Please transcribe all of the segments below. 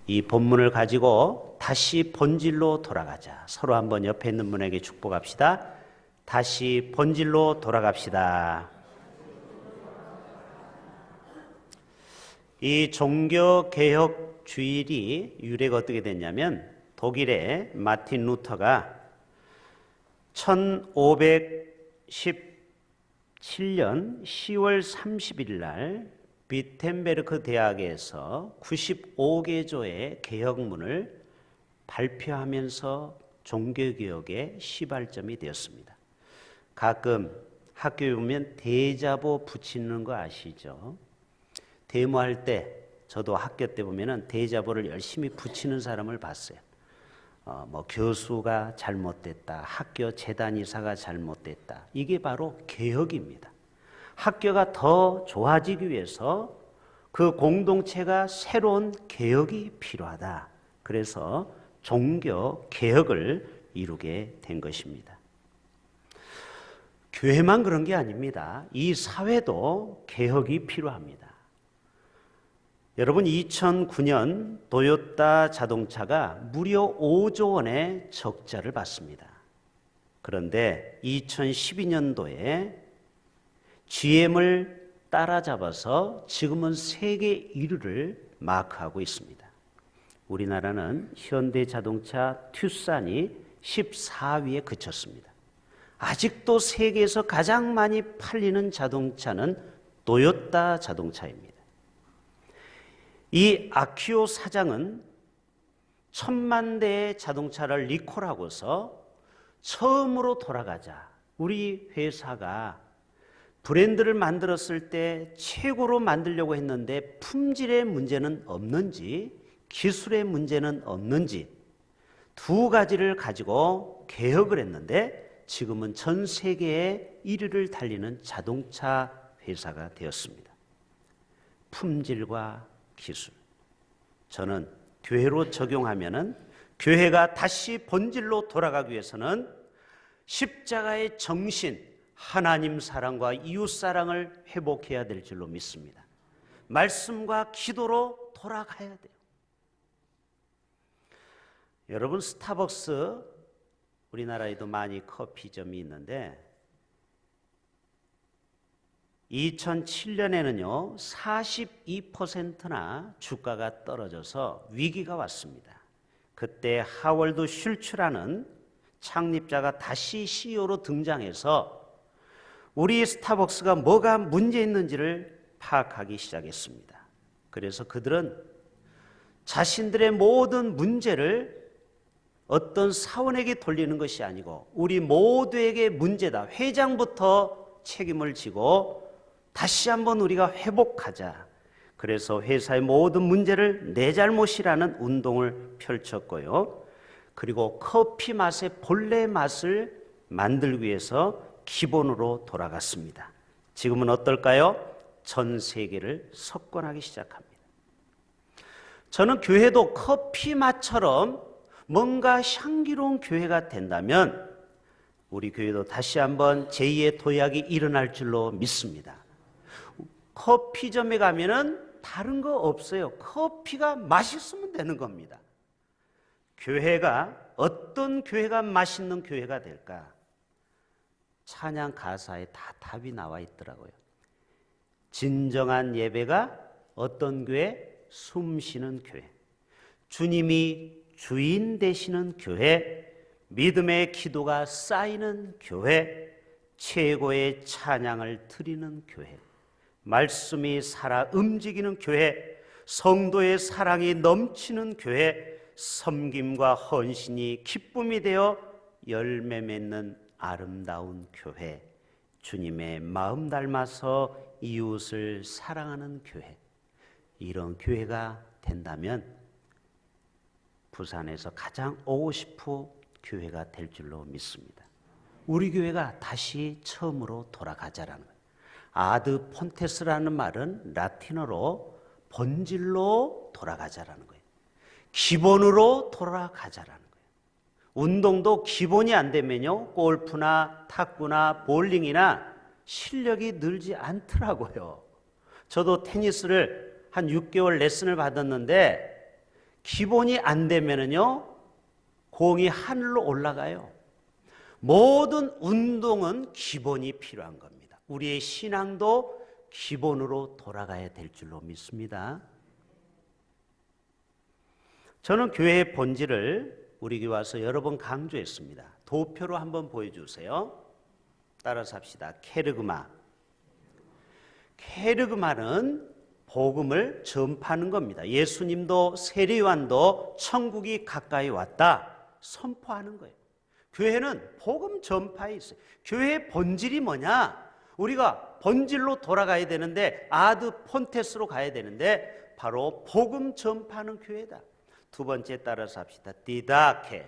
이 본문을 가지고 다시 본질로 돌아가자. 서로 한번 옆에 있는 분에게 축복합시다. 다시 본질로 돌아갑시다. 이 종교개혁 주일이 유래가 어떻게 됐냐면 독일의 마틴 루터가 1517년 10월 30일 날 비텐베르크 대학에서 95개조의 개혁문을 발표하면서 종교개혁의 시발점이 되었습니다. 가끔 학교에 보면 대자보 붙이는 거 아시죠? 데모할 때 저도 학교 때 보면은 대자보를 열심히 붙이는 사람을 봤어요. 교수가 잘못됐다, 학교 재단이사가 잘못됐다. 이게 바로 개혁입니다. 학교가 더 좋아지기 위해서 그 공동체가 새로운 개혁이 필요하다. 그래서 종교 개혁을 이루게 된 것입니다. 교회만 그런 게 아닙니다. 이 사회도 개혁이 필요합니다. 여러분, 2009년 도요타 자동차가 무려 5조 원의 적자를 봤습니다. 그런데 2012년도에 GM을 따라잡아서 지금은 세계 1위를 마크하고 있습니다. 우리나라는 현대자동차 튜산이 14위에 그쳤습니다. 아직도 세계에서 가장 많이 팔리는 자동차는 도요타 자동차입니다. 이 아키오 사장은 1000만 대의 자동차를 리콜하고서 처음으로 돌아가자. 우리 회사가 브랜드를 만들었을 때 최고로 만들려고 했는데 품질의 문제는 없는지 기술의 문제는 없는지 두 가지를 가지고 개혁을 했는데 지금은 전 세계의 1위를 달리는 자동차 회사가 되었습니다. 품질과 기술. 저는 교회로 적용하면은 교회가 다시 본질로 돌아가기 위해서는 십자가의 정신, 하나님 사랑과 이웃 사랑을 회복해야 될 줄로 믿습니다. 말씀과 기도로 돌아가야 돼요. 여러분, 스타벅스, 우리나라에도 많이 커피점이 있는데 2007년에는요 42%나 주가가 떨어져서 위기가 왔습니다. 그때 하월드 슐츠라는 창립자가 다시 CEO로 등장해서 우리 스타벅스가 뭐가 문제 있는지를 파악하기 시작했습니다. 그래서 그들은 자신들의 모든 문제를 어떤 사원에게 돌리는 것이 아니고 우리 모두에게 문제다. 회장부터 책임을 지고 다시 한번 우리가 회복하자. 그래서 회사의 모든 문제를 내 잘못이라는 운동을 펼쳤고요. 그리고 커피 맛의 본래 맛을 만들기 위해서 기본으로 돌아갔습니다. 지금은 어떨까요? 전 세계를 석권하기 시작합니다. 저는 교회도 커피 맛처럼 뭔가 향기로운 교회가 된다면 우리 교회도 다시 한번 제2의 도약이 일어날 줄로 믿습니다. 커피점에 가면은 다른 거 없어요. 커피가 맛있으면 되는 겁니다. 교회가 어떤 교회가 맛있는 교회가 될까? 찬양 가사에 다 답이 나와 있더라고요. 진정한 예배가 어떤 교회? 숨 쉬는 교회. 주님이 주인 되시는 교회. 믿음의 기도가 쌓이는 교회. 최고의 찬양을 드리는 교회. 말씀이 살아 움직이는 교회. 성도의 사랑이 넘치는 교회. 섬김과 헌신이 기쁨이 되어 열매 맺는 아름다운 교회, 주님의 마음 닮아서 이웃을 사랑하는 교회, 이런 교회가 된다면 부산에서 가장 오고 싶은 교회가 될 줄로 믿습니다. 우리 교회가 다시 처음으로 돌아가자라는 거예요. 아드 폰테스라는 말은 라틴어로 본질로 돌아가자라는 거예요. 기본으로 돌아가자라는 거예요. 운동도 기본이 안 되면요 골프나 탁구나 볼링이나 실력이 늘지 않더라고요. 저도 테니스를 한 6개월 레슨을 받았는데 기본이 안 되면은요, 공이 하늘로 올라가요. 모든 운동은 기본이 필요한 겁니다. 우리의 신앙도 기본으로 돌아가야 될 줄로 믿습니다. 저는 교회의 본질을 우리 교회 와서 여러 번 강조했습니다. 도표로 한번 보여주세요. 따라서 합시다. 케르그마. 케르그마는 복음을 전파하는 겁니다. 예수님도 세례요한도 천국이 가까이 왔다 선포하는 거예요. 교회는 복음 전파에 있어요. 교회의 본질이 뭐냐? 우리가 본질로 돌아가야 되는데, 아드 폰테스로 가야 되는데 바로 복음 전파하는 교회다. 두 번째 따라서 합시다. 디다케.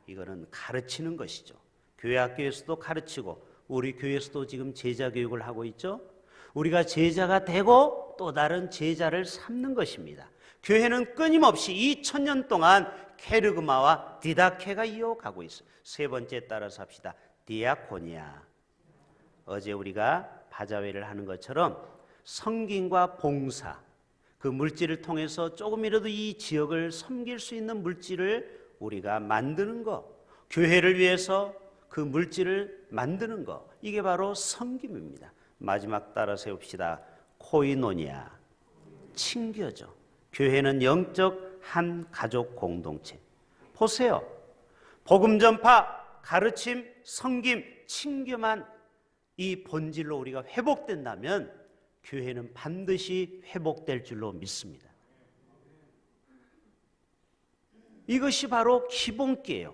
이거는 가르치는 것이죠. 교회 학교에서도 가르치고 우리 교회에서도 지금 제자 교육을 하고 있죠. 우리가 제자가 되고 또 다른 제자를 삼는 것입니다. 교회는 끊임없이 2000년 동안 케르그마와 디다케가 이어가고 있어요. 세 번째 따라서 합시다. 디아코니아. 어제 우리가 바자회를 하는 것처럼 성김과 봉사, 그 물질을 통해서 조금이라도 이 지역을 섬길 수 있는 물질을 우리가 만드는 것, 교회를 위해서 그 물질을 만드는 것, 이게 바로 섬김입니다. 마지막 따라 세웁시다. 코이노니아. 친교죠. 교회는 영적 한 가족 공동체. 보세요. 복음 전파, 가르침, 섬김, 친교만 이 본질로 우리가 회복된다면 교회는 반드시 회복될 줄로 믿습니다. 이것이 바로 기본기예요.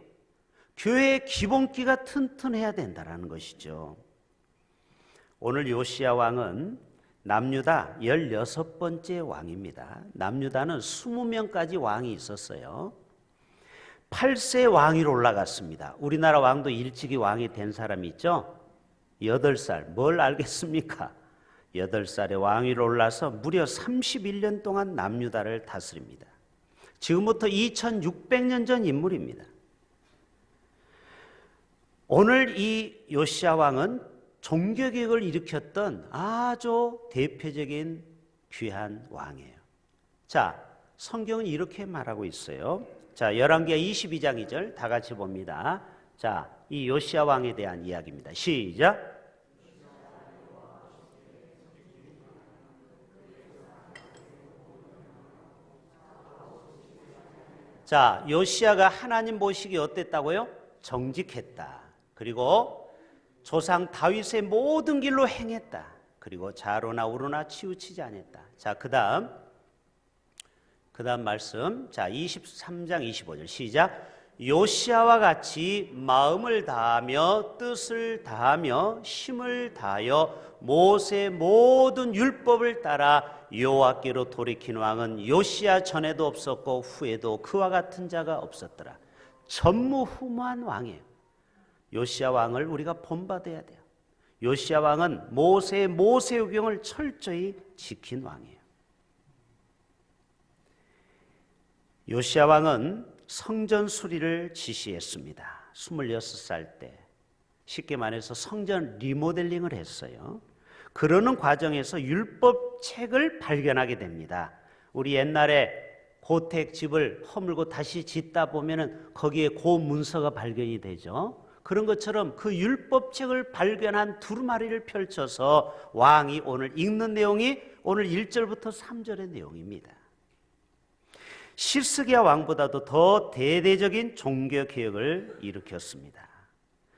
교회의 기본기가 튼튼해야 된다는 것이죠. 오늘 요시야 왕은 남유다 16번째 왕입니다. 남유다는 20명까지 왕이 있었어요. 8세 왕위로 올라갔습니다. 우리나라 왕도 일찍이 왕이 된 사람이 있죠. 8살. 뭘 알겠습니까? 8살에 왕위로 올라서 무려 31년 동안 남유다를 다스립니다. 지금부터 2600년 전 인물입니다. 오늘 이 요시야 왕은 종교개혁을 일으켰던 아주 대표적인 귀한 왕이에요. 자, 성경은 이렇게 말하고 있어요. 자, 열왕기하 22장 2절 다 같이 봅니다. 자, 이 요시야 왕에 대한 이야기입니다. 시작. 자, 요시야가 하나님 보시기에 어땠다고요? 정직했다. 그리고 조상 다윗의 모든 길로 행했다. 그리고 좌로나 우로나 치우치지 않았다. 자, 그 다음 말씀. 자, 23장 25절 시작. 요시야와 같이 마음을 다하며 뜻을 다하며 힘을 다하여 모세의 모든 율법을 따라 여호와께로 돌이킨 왕은 요시야 전에도 없었고 후에도 그와 같은 자가 없었더라. 전무후무한 왕이에요. 요시야 왕을 우리가 본받아야 돼요. 요시야 왕은 모세의 모세오경을 철저히 지킨 왕이에요. 요시야 왕은 성전 수리를 지시했습니다. 26살 때. 쉽게 말해서 성전 리모델링을 했어요. 그러는 과정에서 율법책을 발견하게 됩니다. 우리 옛날에 고택 집을 허물고 다시 짓다 보면은 거기에 고 문서가 발견이 되죠. 그런 것처럼 그 율법책을 발견한 두루마리를 펼쳐서 왕이 오늘 읽는 내용이 오늘 1절부터 3절의 내용입니다. 시스기야 왕보다도 더 대대적인 종교개혁을 일으켰습니다.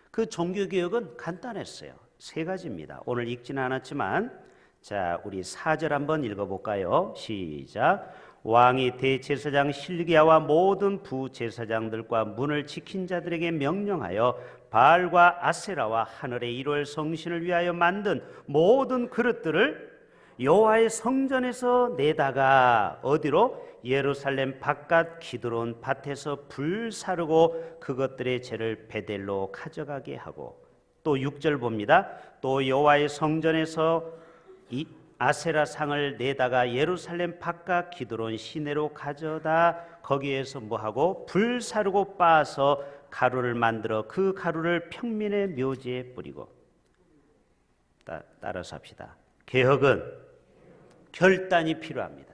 그 종교개혁은 간단했어요. 3가지입니다. 오늘 읽지는 않았지만 자, 우리 4절 한번 읽어볼까요? 시작. 왕이 대제사장 실기야와 모든 부제사장들과 문을 지킨 자들에게 명령하여 바알과 아세라와 하늘의 일월 성신을 위하여 만든 모든 그릇들을 여호와의 성전에서 내다가 어디로? 예루살렘 바깥 기드론 밭에서 불 사르고 그것들의 죄를 베델로 가져가게 하고, 또 6절 봅니다. 또 여호와의 성전에서 이 아세라 상을 내다가 예루살렘 바깥 기드론 시내로 가져다 거기에서 뭐하고? 불 사르고 빻아서 가루를 만들어 그 가루를 평민의 묘지에 뿌리고. 따라서 합시다. 개혁은 결단이 필요합니다.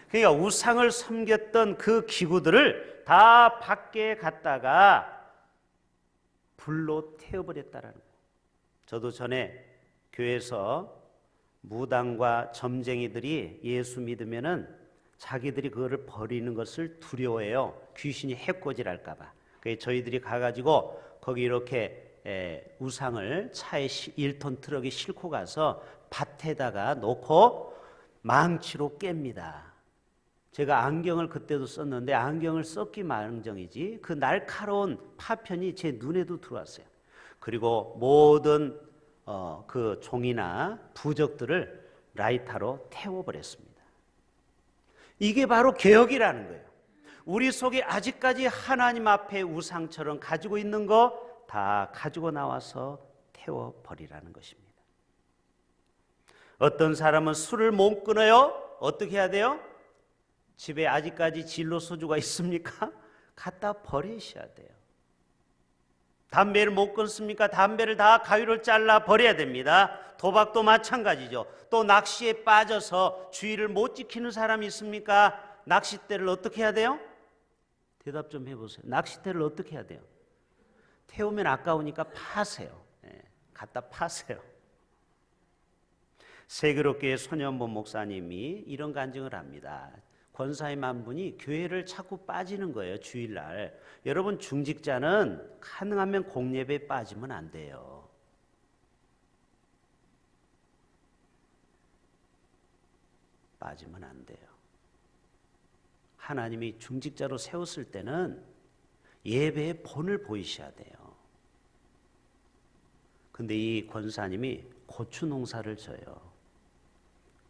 그러니까 우상을 섬겼던 그 기구들을 다 밖에 갖다가 불로 태워버렸다라는 거예요. 저도 전에 교회에서 무당과 점쟁이들이 예수 믿으면은 자기들이 그거를 버리는 것을 두려워해요. 귀신이 해코지랄까 봐. 그래서 저희들이 가가지고 거기 이렇게 우상을 차에 1톤 트럭에 싣고 가서 밭에다가 놓고 망치로 깹니다. 제가 안경을 그때도 썼는데 안경을 썼기 망정이지 그 날카로운 파편이 제 눈에도 들어왔어요. 그리고 모든 그 종이나 부적들을 라이터로 태워버렸습니다. 이게 바로 개혁이라는 거예요. 우리 속에 아직까지 하나님 앞에 우상처럼 가지고 있는 거 다 가지고 나와서 태워버리라는 것입니다. 어떤 사람은 술을 못 끊어요. 어떻게 해야 돼요? 집에 아직까지 진로 소주가 있습니까? 갖다 버리셔야 돼요. 담배를 못 끊습니까? 담배를 다 가위로 잘라 버려야 됩니다. 도박도 마찬가지죠. 또 낚시에 빠져서 주의를 못 지키는 사람이 있습니까? 낚싯대를 어떻게 해야 돼요? 대답 좀 해보세요. 낚싯대를 어떻게 해야 돼요? 태우면 아까우니까 파세요. 갖다 파세요. 세계로교회 손현보 목사님이 이런 간증을 합니다. 권사님 한 분이 교회를 자꾸 빠지는 거예요. 주일날. 여러분 중직자는 가능하면 공예배에 빠지면 안 돼요. 빠지면 안 돼요. 하나님이 중직자로 세웠을 때는 예배의 본을 보이셔야 돼요. 근데 이 권사님이 고추 농사를 져요.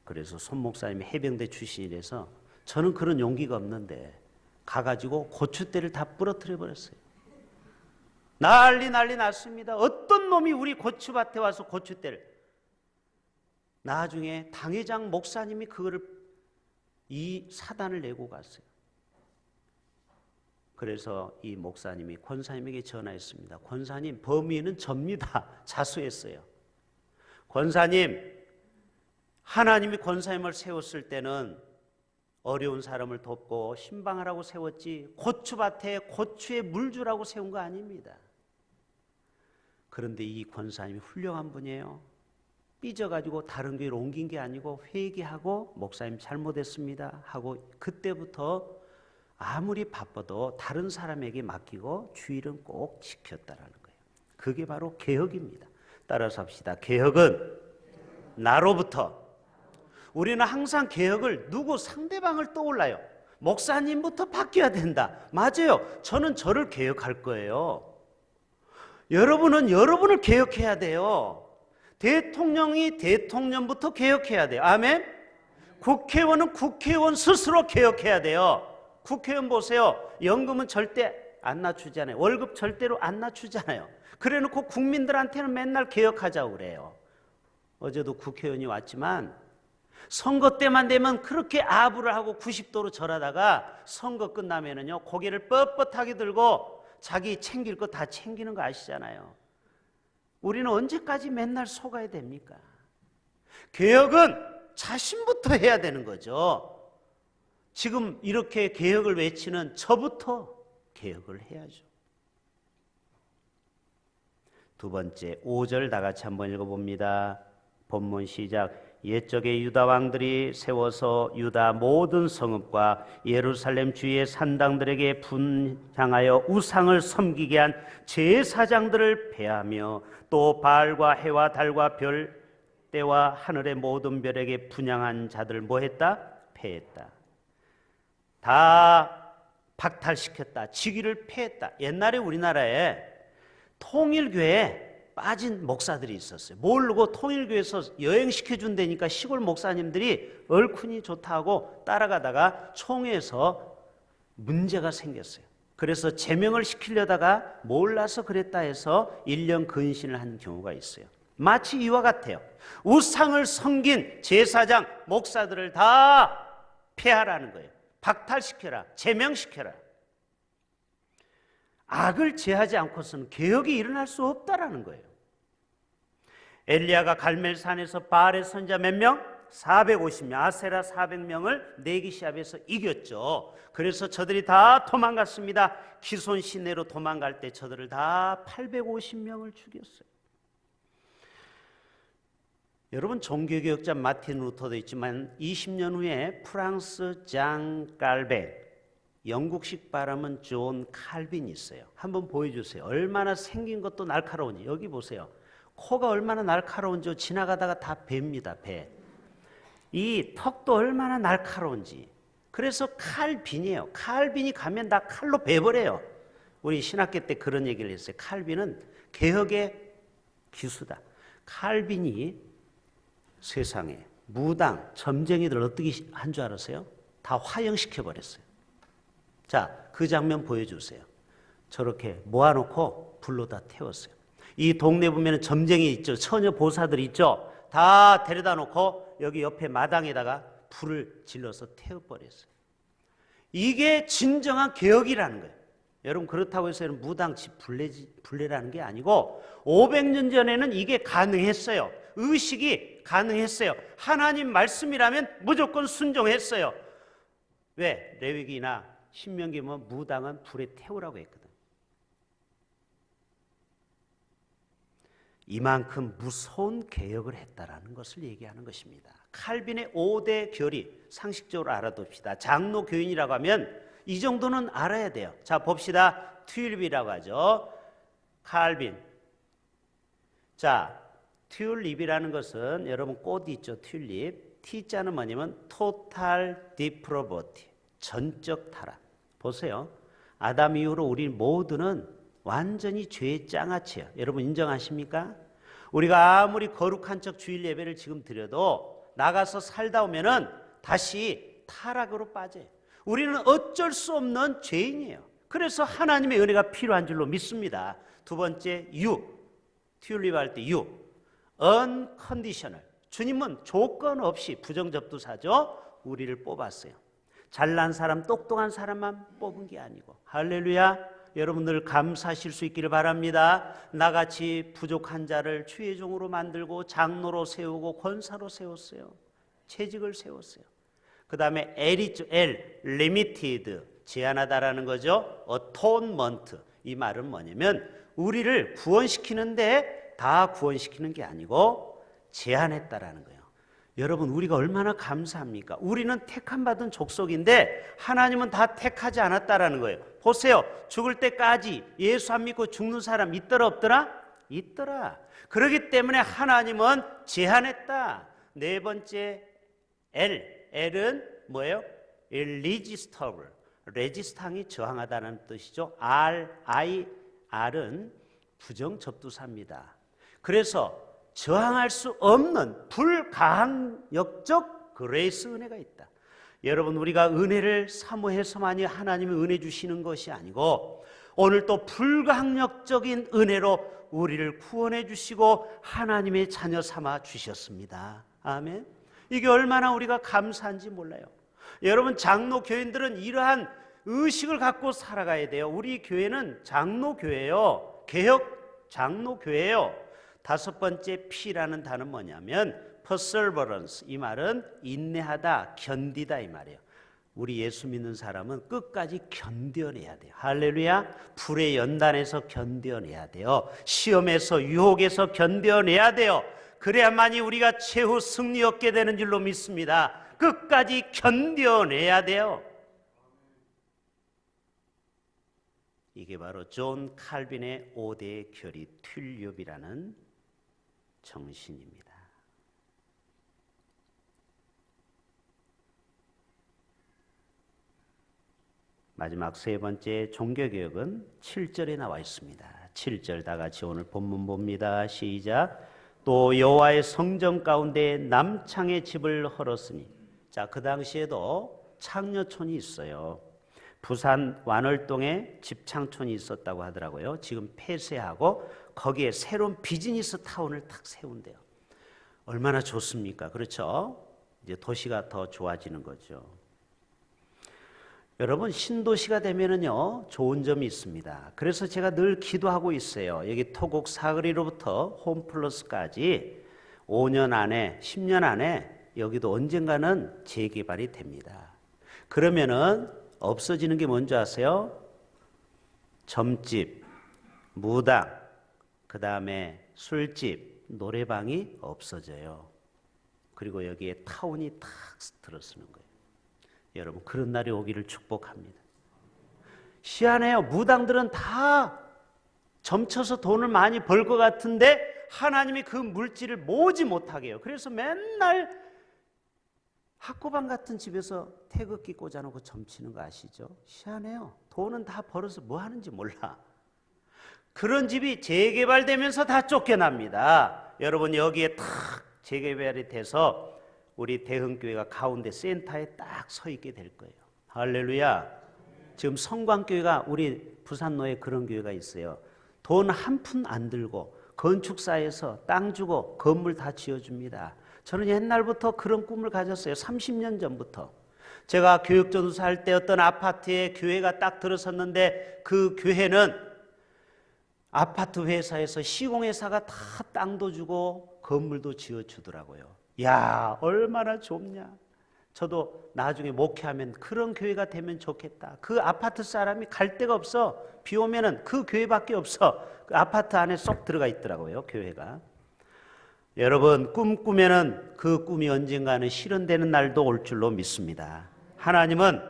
그래서 손 목사님이 해병대 출신이라서 저는 그런 용기가 없는데 가가지고 고추대를 다 부러뜨려 버렸어요. 난리 났습니다. 어떤 놈이 우리 고추밭에 와서 고추대를. 나중에 당회장 목사님이 그거를 이 사단을 내고 갔어요. 그래서 이 목사님이 권사님에게 전화했습니다. 권사님, 범인은 접니다. 자수했어요. 권사님, 하나님이 권사님을 세웠을 때는 어려운 사람을 돕고 신방하라고 세웠지 고추밭에 고추에 물 주라고 세운 거 아닙니다. 그런데 이 권사님이 훌륭한 분이에요. 삐져가지고 다른 교회로 옮긴 게 아니고 회개하고 목사님 잘못했습니다 하고 그때부터 아무리 바빠도 다른 사람에게 맡기고 주일은 꼭 지켰다라는 거예요. 그게 바로 개혁입니다. 따라서 합시다. 개혁은 나로부터. 우리는 항상 개혁을 누구 상대방을 떠올라요. 목사님부터 바뀌어야 된다. 맞아요. 저는 저를 개혁할 거예요. 여러분은 여러분을 개혁해야 돼요. 대통령이 대통령부터 개혁해야 돼요. 아멘? 국회의원은 국회의원 스스로 개혁해야 돼요. 국회의원 보세요. 연금은 절대 안 낮추잖아요. 월급 절대로 안 낮추잖아요. 그래놓고 국민들한테는 맨날 개혁하자고 그래요. 어제도 국회의원이 왔지만 선거 때만 되면 그렇게 아부를 하고 90도로 절하다가 선거 끝나면은요 고개를 뻣뻣하게 들고 자기 챙길 거 다 챙기는 거 아시잖아요. 우리는 언제까지 맨날 속아야 됩니까? 개혁은 자신부터 해야 되는 거죠. 지금 이렇게 개혁을 외치는 저부터 개혁을 해야죠. 두 번째 5절 다 같이 한번 읽어봅니다. 본문 시작. 옛적에 유다 왕들이 세워서 유다 모든 성읍과 예루살렘 주위의 산당들에게 분향하여 우상을 섬기게 한 제사장들을 폐하며 또 바알과 해와 달과 별 때와 하늘의 모든 별에게 분향한 자들을 뭐했다? 폐했다. 다 박탈시켰다. 직위를 폐했다. 옛날에 우리나라에 통일교회에 빠진 목사들이 있었어요. 모르고 통일교에서 여행시켜준다니까 시골 목사님들이 얼큰이 좋다고 따라가다가 총회에서 문제가 생겼어요. 그래서 제명을 시키려다가 몰라서 그랬다 해서 1년 근신을 한 경우가 있어요. 마치 이와 같아요. 우상을 섬긴 제사장, 목사들을 다 폐하라는 거예요. 박탈시켜라, 제명시켜라. 악을 제하지 않고서는 개혁이 일어날 수 없다라는 거예요. 엘리야가 갈멜산에서 바알의 선자 몇 명? 450명, 아세라 400명을 내기 시합에서 이겼죠. 그래서 저들이 다 도망갔습니다. 기손 시내로 도망갈 때 저들을 다 850명을 죽였어요. 여러분, 종교개혁자 마틴 루터도 있지만 20년 후에 프랑스 장 깔벤, 영국식 발음은 존 칼빈이 있어요. 한번 보여주세요. 얼마나 생긴 것도 날카로운지. 여기 보세요. 코가 얼마나 날카로운지 지나가다가 다 뵭니다. 배. 이 턱도 얼마나 날카로운지. 그래서 칼빈이에요. 칼빈이 가면 다 칼로 베버려요. 우리 신학교 때 그런 얘기를 했어요. 칼빈은 개혁의 기수다. 칼빈이 세상에 무당, 점쟁이들 어떻게 한 줄 알았어요? 다 화형시켜버렸어요. 자, 그 장면 보여주세요. 저렇게 모아놓고 불로 다 태웠어요. 이 동네 보면 점쟁이 있죠. 처녀 보사들 있죠. 다 데려다 놓고 여기 옆에 마당에다가 불을 질러서 태워버렸어요. 이게 진정한 개혁이라는 거예요. 여러분, 그렇다고 해서 무당집 불례라는 게 아니고 500년 전에는 이게 가능했어요. 의식이 가능했어요. 하나님 말씀이라면 무조건 순종했어요. 왜? 레위기나 신명기 보면 무당은 불에 태우라고 했거든. 이만큼 무서운 개혁을 했다라는 것을 얘기하는 것입니다. 칼빈의 5대 결의 상식적으로 알아둡시다. 장로 교인이라고 하면 이 정도는 알아야 돼요. 자, 봅시다. 튤립이라고 하죠. 칼빈. 자, 튤립이라는 것은 여러분 꽃 있죠. 튤립. T자는 뭐냐면 total depravity. 전적 타락. 보세요. 아담 이후로 우리 모두는 완전히 죄의 장아찌예요. 여러분 인정하십니까? 우리가 아무리 거룩한 척 주일 예배를 지금 드려도 나가서 살다 오면은 다시 타락으로 빠져요. 우리는 어쩔 수 없는 죄인이에요. 그래서 하나님의 은혜가 필요한 줄로 믿습니다. 두 번째, 튤립 할 때 unconditional. 주님은 조건 없이 부정접두사죠. 우리를 뽑았어요. 잘난 사람, 똑똑한 사람만 뽑은 게 아니고. 할렐루야. 여러분들 감사하실 수 있기를 바랍니다. 나같이 부족한 자를 주의 종으로 만들고 장로로 세우고 권사로 세웠어요. 채직을 세웠어요. 그 다음에 L이죠. L, limited, 제한하다라는 거죠. atonement. 이 말은 뭐냐면 우리를 구원시키는데 다 구원시키는 게 아니고 제한했다라는 거예요. 여러분, 우리가 얼마나 감사합니까? 우리는 택함받은 족속인데 하나님은 다 택하지 않았다라는 거예요. 보세요. 죽을 때까지 예수 안 믿고 죽는 사람 있더라 없더라? 있더라. 그렇기 때문에 하나님은 제한했다. 네 번째, L은 뭐예요? irresistible. 레지스탕이 저항하다는 뜻이죠. R은 부정접두사입니다. 그래서 저항할 수 없는 불가항력적 그레이스 은혜가 있다. 여러분, 우리가 은혜를 사모해서만이 하나님이 은혜 주시는 것이 아니고 오늘 또 불가항력적인 은혜로 우리를 구원해 주시고 하나님의 자녀 삼아 주셨습니다. 아멘. 이게 얼마나 우리가 감사한지 몰라요. 여러분, 장로 교인들은 이러한 의식을 갖고 살아가야 돼요. 우리 교회는 장로교회예요. 개혁 장로교회예요. 다섯 번째 P라는 단어는 뭐냐면 perseverance. 이 말은 인내하다, 견디다 이 말이에요. 우리 예수 믿는 사람은 끝까지 견뎌내야 돼요. 할렐루야. 불의 연단에서 견뎌내야 돼요. 시험에서, 유혹에서 견뎌내야 돼요. 그래야만이 우리가 최후 승리 얻게 되는 줄로 믿습니다. 끝까지 견뎌내야 돼요. 이게 바로 존 칼빈의 5대 결의 튤립이라는 정신입니다. 마지막 세 번째 종교개혁은 7절에 나와 있습니다. 7절 다 같이 오늘 본문 봅니다. 시작. 또 여호와의 성전 가운데 남창의 집을 헐었으니. 자, 그 당시에도 창녀촌이 있어요. 부산 완월동에 집창촌이 있었다고 하더라고요. 지금 폐쇄하고 거기에 새로운 비즈니스 타운을 탁 세운대요. 얼마나 좋습니까? 그렇죠? 이제 도시가 더 좋아지는 거죠. 여러분, 신도시가 되면은요 좋은 점이 있습니다. 그래서 제가 늘 기도하고 있어요. 여기 토곡 사거리로부터 홈플러스까지 5년 안에 10년 안에 여기도 언젠가는 재개발이 됩니다. 그러면은 없어지는 게 뭔지 아세요? 점집, 무당, 그 다음에 술집, 노래방이 없어져요. 그리고 여기에 타운이 탁 들어서는 거예요. 여러분, 그런 날이 오기를 축복합니다. 희한해요. 무당들은 다 점쳐서 돈을 많이 벌 것 같은데 하나님이 그 물질을 모으지 못하게 해요. 그래서 맨날 학고방 같은 집에서 태극기 꽂아놓고 점치는 거 아시죠? 희한해요. 돈은 다 벌어서 뭐 하는지 몰라. 그런 집이 재개발되면서 다 쫓겨납니다. 여러분, 여기에 탁 재개발이 돼서 우리 대흥교회가 가운데 센터에 딱 서 있게 될 거예요. 할렐루야. 지금 성광교회가 우리 부산로에 그런 교회가 있어요. 돈 한 푼 안 들고 건축사에서 땅 주고 건물 다 지어줍니다. 저는 옛날부터 그런 꿈을 가졌어요. 30년 전부터. 제가 교육전도사 할 때 어떤 아파트에 교회가 딱 들어섰는데 그 교회는 아파트 회사에서 시공회사가 다 땅도 주고 건물도 지어주더라고요. 야, 얼마나 좋냐. 저도 나중에 목회하면 그런 교회가 되면 좋겠다. 그 아파트 사람이 갈 데가 없어. 비 오면은 그 교회밖에 없어. 그 아파트 안에 쏙 들어가 있더라고요, 교회가. 여러분, 꿈꾸면은 그 꿈이 언젠가는 실현되는 날도 올 줄로 믿습니다. 하나님은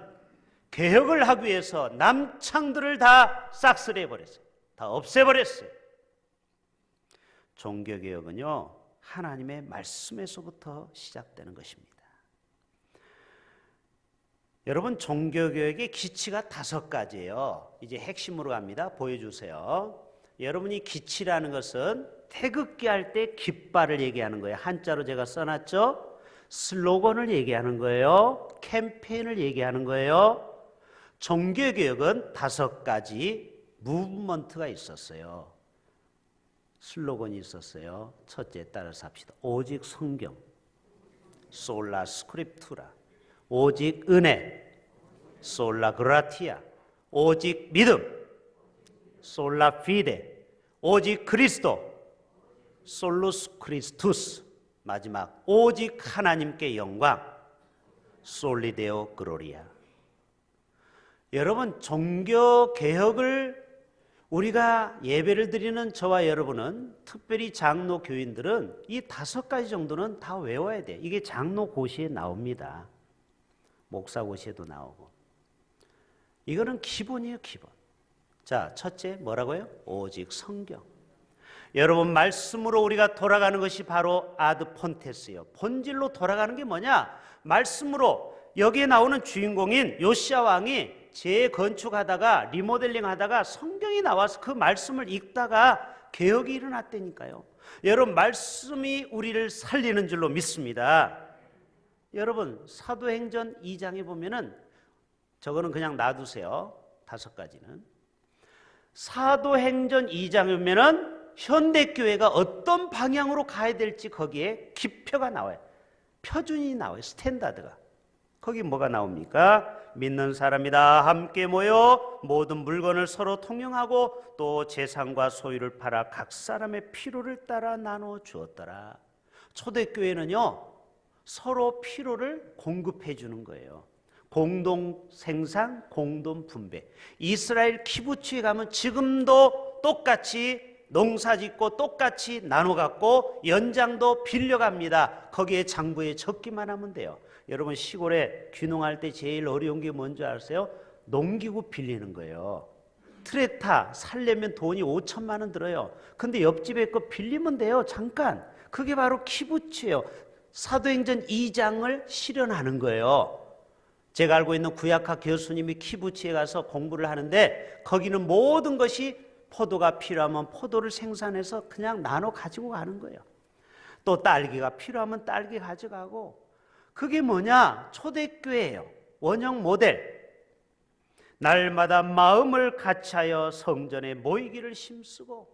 개혁을 하기 위해서 남창들을 다 싹쓸이해버렸어요. 다 없애버렸어요. 종교개혁은요, 하나님의 말씀에서부터 시작되는 것입니다. 여러분, 종교개혁의 기치가 5가지예요. 이제 핵심으로 갑니다. 보여주세요. 여러분이 기치라는 것은 태극기 할 때 깃발을 얘기하는 거예요. 한자로 제가 써놨죠. 슬로건을 얘기하는 거예요. 캠페인을 얘기하는 거예요. 종교개혁은 5가지 무브먼트가 있었어요. 슬로건이 있었어요. 첫째, 따라서 합시다. 오직 성경, 솔라 스크립투라. 오직 은혜, 솔라 그라티아. 오직 믿음, 솔라 피데. 오직 그리스도, 솔루스 크리스투스. 마지막, 오직 하나님께 영광, 솔리데오 그로리아. 여러분, 종교개혁을 우리가 예배를 드리는 저와 여러분은, 특별히 장로 교인들은 이 5가지 정도는 다 외워야 돼. 이게 장로 고시에 나옵니다. 목사 고시에도 나오고. 이거는 기본이에요, 기본. 자, 첫째 뭐라고요? 오직 성경. 여러분, 말씀으로 우리가 돌아가는 것이 바로 아드 폰테스예요. 본질로 돌아가는 게 뭐냐? 말씀으로. 여기에 나오는 주인공인 요시야 왕이 재건축하다가 리모델링 하다가 성경이 나와서 그 말씀을 읽다가 개혁이 일어났다니까요. 여러분, 말씀이 우리를 살리는 줄로 믿습니다. 여러분, 사도행전 2장에 보면은, 저거는 그냥 놔두세요. 5가지는. 사도행전 2장에 보면은 현대교회가 어떤 방향으로 가야 될지 거기에 기표가 나와요. 표준이 나와요. 스탠다드가. 거기 뭐가 나옵니까? 믿는 사람이 다 함께 모여 모든 물건을 서로 통용하고 또 재산과 소유를 팔아 각 사람의 필요를 따라 나눠 주었더라. 초대교회는요, 서로 필요를 공급해 주는 거예요. 공동 생산, 공동 분배. 이스라엘 키부츠에 가면 지금도 똑같이 농사 짓고 똑같이 나눠 갖고 연장도 빌려갑니다. 거기에 장부에 적기만 하면 돼요. 여러분, 시골에 귀농할 때 제일 어려운 게 뭔지 아세요? 농기구 빌리는 거예요. 트랙터 살려면 돈이 5천만 원 들어요. 근데 옆집에 거 빌리면 돼요. 잠깐. 그게 바로 키부츠예요. 사도행전 2장을 실현하는 거예요. 제가 알고 있는 구약학 교수님이 키부츠에 가서 공부를 하는데 거기는 모든 것이 포도가 필요하면 포도를 생산해서 그냥 나눠 가지고 가는 거예요. 또 딸기가 필요하면 딸기 가져가고. 그게 뭐냐? 초대교회예요. 원형 모델. 날마다 마음을 같이하여 성전에 모이기를 힘쓰고.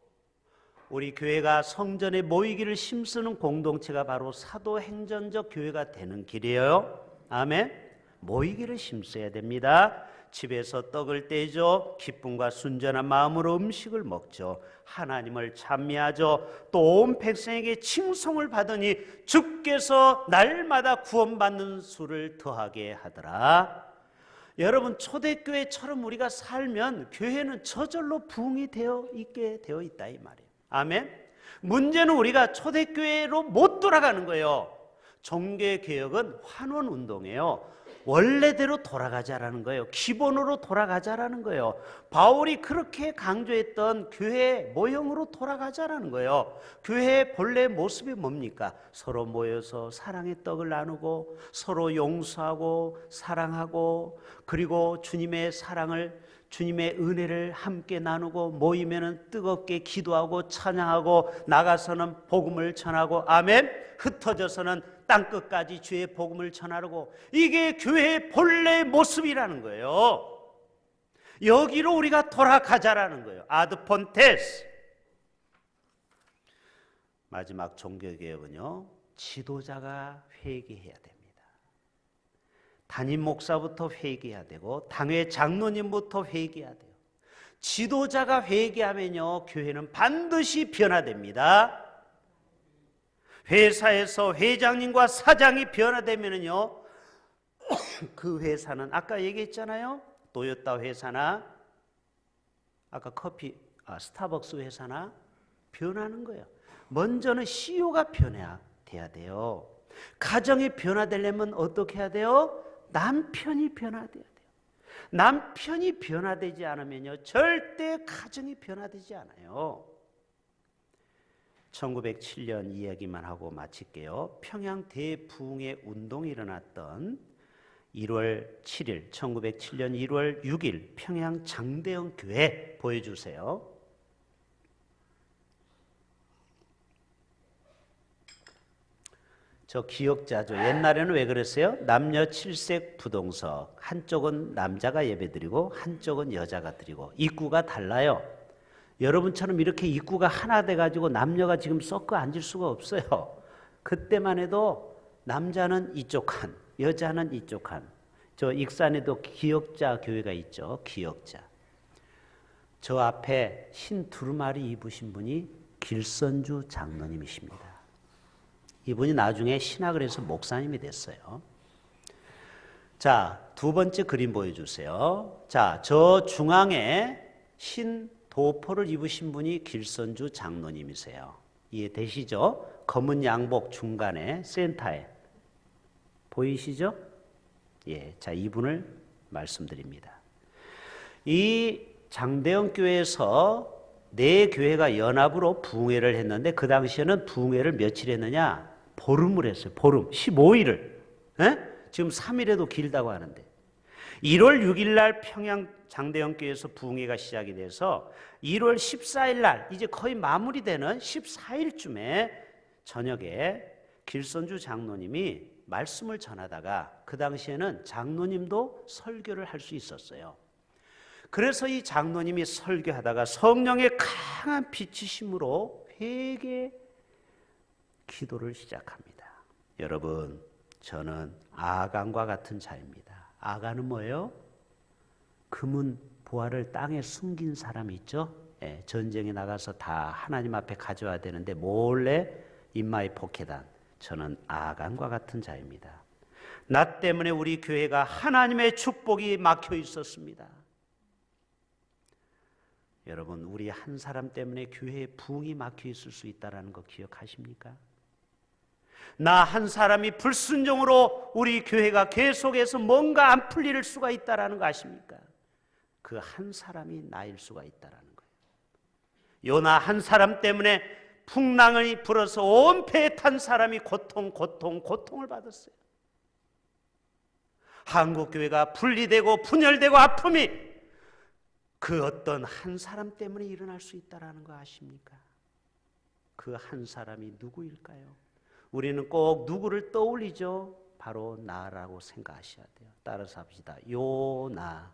우리 교회가 성전에 모이기를 힘쓰는 공동체가 바로 사도행전적 교회가 되는 길이에요. 아멘. 모이기를 힘써야 됩니다. 집에서 떡을 떼죠. 기쁨과 순전한 마음으로 음식을 먹죠. 하나님을 찬미하죠. 또 온 백성에게 칭송을 받으니 주께서 날마다 구원받는 수를 더하게 하더라. 여러분, 초대교회처럼 우리가 살면 교회는 저절로 부흥이 되어 있게 되어 있다 이 말이에요. 아멘. 문제는 우리가 초대교회로 못 돌아가는 거예요. 종교개혁은 환원운동이에요. 원래대로 돌아가자라는 거예요. 기본으로 돌아가자라는 거예요. 바울이 그렇게 강조했던 교회 모형으로 돌아가자라는 거예요. 교회의 본래 모습이 뭡니까? 서로 모여서 사랑의 떡을 나누고 서로 용서하고 사랑하고 그리고 주님의 사랑을 주님의 은혜를 함께 나누고 모이면은 뜨겁게 기도하고 찬양하고 나가서는 복음을 전하고 아멘. 흩어져서는 땅끝까지 주의 복음을 전하고 이게 교회의 본래의 모습이라는 거예요. 여기로 우리가 돌아가자라는 거예요. 아드폰테스. 마지막 종교개혁은요, 지도자가 회개해야 됩니다. 담임 목사부터 회개해야 되고 당회 장로님부터 회개해야 돼요. 지도자가 회개하면요, 교회는 반드시 변화됩니다. 회사에서 회장님과 사장이 변화되면요, 그 회사는 아까 얘기했잖아요. 토요타 회사나 아까 스타벅스 회사나 변하는 거예요. 먼저는 CEO가 변화돼야 돼요. 가정이 변화되려면 어떻게 해야 돼요? 남편이 변화돼야 돼요. 남편이 변화되지 않으면요, 절대 가정이 변화되지 않아요. 1907년 이야기만 하고 마칠게요. 평양 대부흥의 운동이 일어났던 1월 7일, 1907년 1월 6일 평양 장대영 교회 보여주세요. 저 기억자죠. 옛날에는 왜 그랬어요? 남녀 7색 부동석, 한쪽은 남자가 예배드리고 한쪽은 여자가 드리고 입구가 달라요. 여러분처럼 이렇게 입구가 하나 돼가지고 남녀가 지금 섞어 앉을 수가 없어요. 그때만 해도 남자는 이쪽 칸, 여자는 이쪽 칸. 저 익산에도 기역자 교회가 있죠. 기역자. 저 앞에 흰 두루마리 입으신 분이 길선주 장로님이십니다. 이분이 나중에 신학을 해서 목사님이 됐어요. 자, 두 번째 그림 보여주세요. 자, 저 중앙에 흰 도포를 입으신 분이 길선주 장로님이세요. 이해되시죠? 검은 양복 중간에 센터에 보이시죠? 예, 자, 이분을 말씀드립니다. 이 장대영 교회에서 네 교회가 연합으로 부흥회를 했는데 그 당시에는 부흥회를 며칠 했느냐? 보름을 했어요. 보름, 15일을. 지금 3일에도 길다고 하는데 1월 6일 날 평양 장대영 교회에서 부흥회가 시작이 돼서 1월 14일 날 이제 거의 마무리되는 14일쯤에 저녁에 길선주 장로님이 말씀을 전하다가 그 당시에는 장로님도 설교를 할 수 있었어요. 그래서 이 장로님이 설교하다가 성령의 강한 비치심으로 회개 기도를 시작합니다. 여러분, 저는 아간과 같은 자입니다. 아간은 뭐예요? 금은 보화를 땅에 숨긴 사람이 있죠. 예, 전쟁에 나가서 다 하나님 앞에 가져와야 되는데 몰래 인마이 포켓한 저는 아간과 같은 자입니다. 나 때문에 우리 교회가 하나님의 축복이 막혀 있었습니다. 여러분, 우리 한 사람 때문에 교회에 부흥이 막혀 있을 수 있다는 거 기억하십니까? 나 한 사람이 불순종으로 우리 교회가 계속해서 뭔가 안 풀릴 수가 있다는 거 아십니까? 그 한 사람이 나일 수가 있다는 거예요. 요나 한 사람 때문에 풍랑이 불어서 온 배에 탄 사람이 고통을 받았어요. 한국 교회가 분리되고 분열되고 아픔이 그 어떤 한 사람 때문에 일어날 수 있다는 거 아십니까? 그 한 사람이 누구일까요? 우리는 꼭 누구를 떠올리죠? 바로 나라고 생각하셔야 돼요. 따라서 합시다. 요나.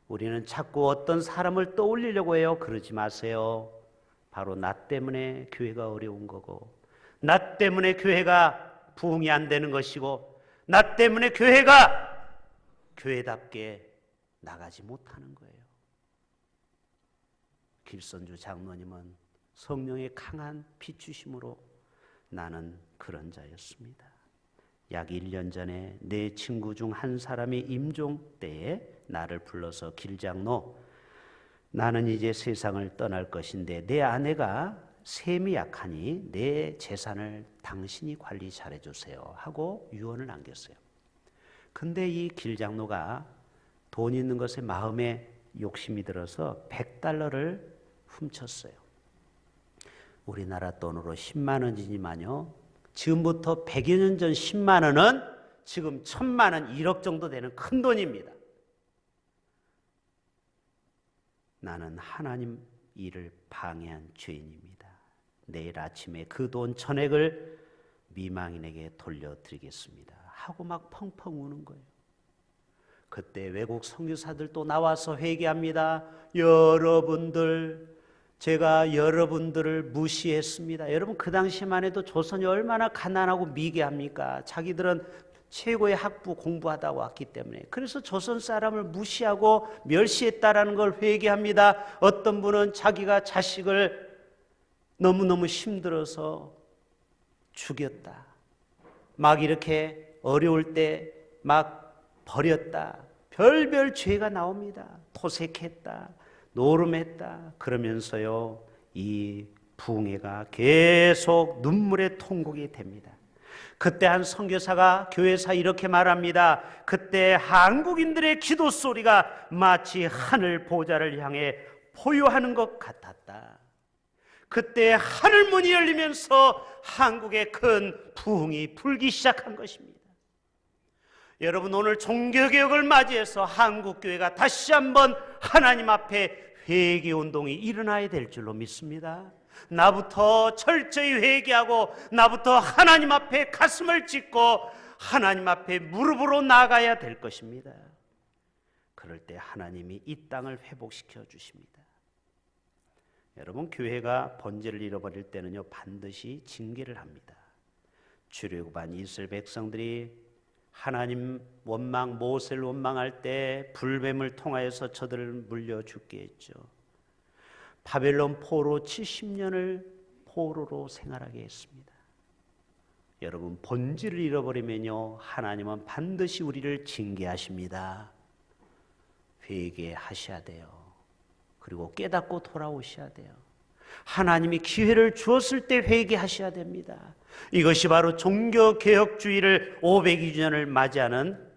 우리는 자꾸 어떤 사람을 떠올리려고 해요. 그러지 마세요. 바로 나 때문에 교회가 어려운 거고, 나 때문에 교회가 부흥이 안 되는 것이고, 나 때문에 교회가 교회답게 나가지 못하는 거예요. 길선주 장로님은 성령의 강한 비추심으로 나는 그런 자였습니다. 약 1년 전에 내 친구 중 한 사람이 임종 때에 나를 불러서 길장로, 나는 이제 세상을 떠날 것인데 내 아내가 셈이 약하니 내 재산을 당신이 관리 잘해 주세요 하고 유언을 남겼어요. 근데 이 길장로가 돈 있는 것에 마음에 욕심이 들어서 $100를 훔쳤어요. 우리나라 돈으로 10만 원이지만요, 지금부터 100여 년 전 10만 원은 지금 1000만 원, 1억 정도 되는 큰 돈입니다. 나는 하나님 일을 방해한 죄인입니다. 내일 아침에 그 돈 전액을 미망인에게 돌려드리겠습니다 하고 막 펑펑 우는 거예요. 그때 외국 선교사들도 나와서 회개합니다. 여러분들, 제가 여러분들을 무시했습니다. 여러분, 그 당시만 해도 조선이 얼마나 가난하고 미개합니까? 자기들은 최고의 학부 공부하다 왔기 때문에. 그래서 조선 사람을 무시하고 멸시했다라는 걸 회개합니다. 어떤 분은 자기가 자식을 너무너무 힘들어서 죽였다, 막 이렇게 어려울 때 막 버렸다, 별별 죄가 나옵니다. 토색했다, 노름했다. 그러면서요, 이 붕해가 계속 눈물의 통곡이 됩니다. 그때 한 선교사가 교회에서 이렇게 말합니다. 그때 한국인들의 기도 소리가 마치 하늘 보좌를 향해 포효하는 것 같았다. 그때 하늘 문이 열리면서 한국에 큰 부흥이 불기 시작한 것입니다. 여러분, 오늘 종교개혁을 맞이해서 한국교회가 다시 한번 하나님 앞에 회개운동이 일어나야 될 줄로 믿습니다. 나부터 철저히 회개하고 나부터 하나님 앞에 가슴을 찢고 하나님 앞에 무릎으로 나가야 될 것입니다. 그럴 때 하나님이 이 땅을 회복시켜 주십니다. 여러분, 교회가 번제를 잃어버릴 때는요, 반드시 징계를 합니다. 출애굽한 이스라엘 백성들이 하나님 원망, 모세를 원망할 때 불뱀을 통하여서 저들을 물려 죽게 했죠. 바벨론 포로 70년을 포로로 생활하게 했습니다. 여러분, 본질을 잃어버리면요, 하나님은 반드시 우리를 징계하십니다. 회개하셔야 돼요. 그리고 깨닫고 돌아오셔야 돼요. 하나님이 기회를 주었을 때 회개하셔야 됩니다. 이것이 바로 종교개혁주의를 502주년을 맞이하는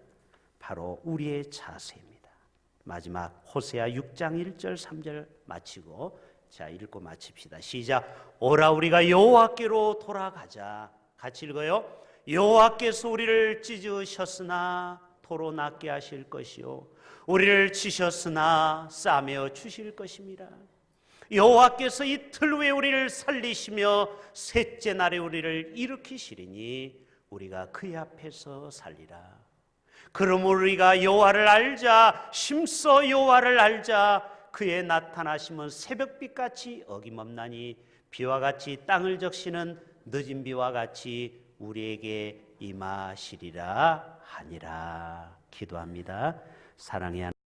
바로 우리의 자세입니다. 마지막 호세아 6장 1절 3절 마치고 자, 읽고 마칩시다. 시작. 오라, 우리가 여호와께로 돌아가자. 같이 읽어요. 여호와께서 우리를 찢으셨으나 도로 낫게 하실 것이요, 우리를 치셨으나 싸매어 주실 것입니다. 여호와께서 이틀 후에 우리를 살리시며 셋째 날에 우리를 일으키시리니 우리가 그의 앞에서 살리라. 그러므로 우리가 여호와를 알자, 심써 여호와를 알자. 그의 나타나심은 새벽빛같이 어김없나니 비와 같이 땅을 적시는 늦은 비와 같이 우리에게 임하시리라 하니라. 기도합니다. 사랑의 하나님,